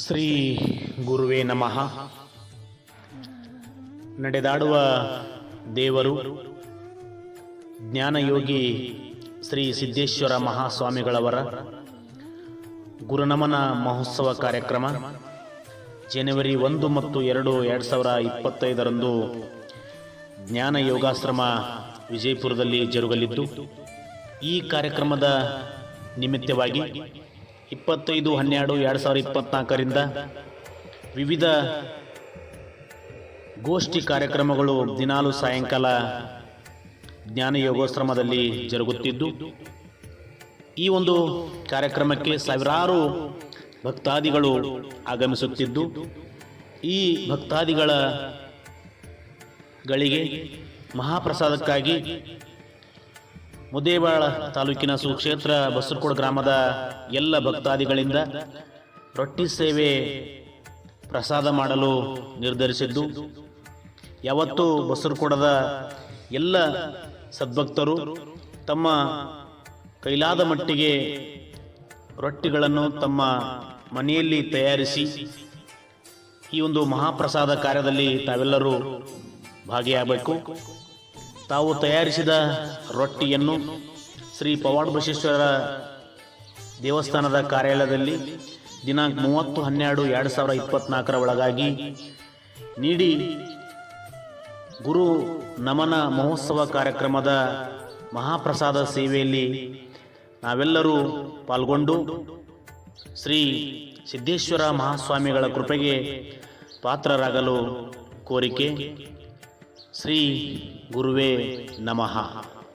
ಶ್ರೀ ಗುರುವೇ ನಮಃ. ನಡೆದಾಡುವ ದೇವರು ಜ್ಞಾನಯೋಗಿ ಶ್ರೀ ಸಿದ್ದೇಶ್ವರ ಮಹಾಸ್ವಾಮಿಗಳವರ ಗುರುನಮನ ಮಹೋತ್ಸವ ಕಾರ್ಯಕ್ರಮ ಜನವರಿ 1 ಮತ್ತು 2, 2025 ಜ್ಞಾನ ಯೋಗಾಶ್ರಮ ವಿಜಯಪುರದಲ್ಲಿ ಜರುಗಲಿದ್ದು, ಈ ಕಾರ್ಯಕ್ರಮದ ನಿಮಿತ್ತವಾಗಿ 25/12/2024 ವಿವಿಧ ಗೋಷ್ಠಿ ಕಾರ್ಯಕ್ರಮಗಳು ದಿನಾಲು ಸಾಯಂಕಾಲ ಜ್ಞಾನ ಯೋಗಾಶ್ರಮದಲ್ಲಿ ಜರುಗುತ್ತಿದ್ದು, ಈ ಒಂದು ಕಾರ್ಯಕ್ರಮಕ್ಕೆ ಸಾವಿರಾರು ಭಕ್ತಾದಿಗಳು ಆಗಮಿಸುತ್ತಿದ್ದು, ಈ ಭಕ್ತಾದಿಗಳಿಗೆ ಮಹಾಪ್ರಸಾದಕ್ಕಾಗಿ ಮುದ್ದೇಬಿಹಾಳ ತಾಲೂಕಿನ ಸುಕ್ಷೇತ್ರ ಬಸರಕೋಡ ಗ್ರಾಮದ ಎಲ್ಲ ಭಕ್ತಾದಿಗಳಿಂದ ರೊಟ್ಟಿ ಸೇವೆ ಪ್ರಸಾದ ಮಾಡಲು ನಿರ್ಧರಿಸಿದ್ದು, ಯಾವತ್ತೂ ಬಸರಕೋಡದ ಎಲ್ಲ ಸದ್ಭಕ್ತರು ತಮ್ಮ ಕೈಲಾದ ಮಟ್ಟಿಗೆ ರೊಟ್ಟಿಗಳನ್ನು ತಮ್ಮ ಮನೆಯಲ್ಲಿ ತಯಾರಿಸಿ ಈ ಒಂದು ಮಹಾಪ್ರಸಾದ ಕಾರ್ಯದಲ್ಲಿ ತಾವೆಲ್ಲರೂ ಭಾಗಿಯಾಗಬೇಕು. ತಾವು ತಯಾರಿಸಿದ ರೊಟ್ಟಿಯನ್ನು ಶ್ರೀ ಪವಾಡ ಬಸವೇಶ್ವರ ದೇವಸ್ಥಾನದ ಕಾರ್ಯಾಲಯದಲ್ಲಿ ದಿನಾಂಕ 30/12/2024 ಒಳಗಾಗಿ ನೀಡಿ ಗುರು ನಮನ ಮಹೋತ್ಸವ ಕಾರ್ಯಕ್ರಮದ ಮಹಾಪ್ರಸಾದ ಸೇವೆಯಲ್ಲಿ ನಾವೆಲ್ಲರೂ ಪಾಲ್ಗೊಂಡು ಶ್ರೀ ಸಿದ್ದೇಶ್ವರ ಮಹಾಸ್ವಾಮಿಗಳ ಕೃಪೆಗೆ ಪಾತ್ರರಾಗಲು ಕೋರಿಕೆ. ಶ್ರೀ ಗುರುವೇ ನಮಃ.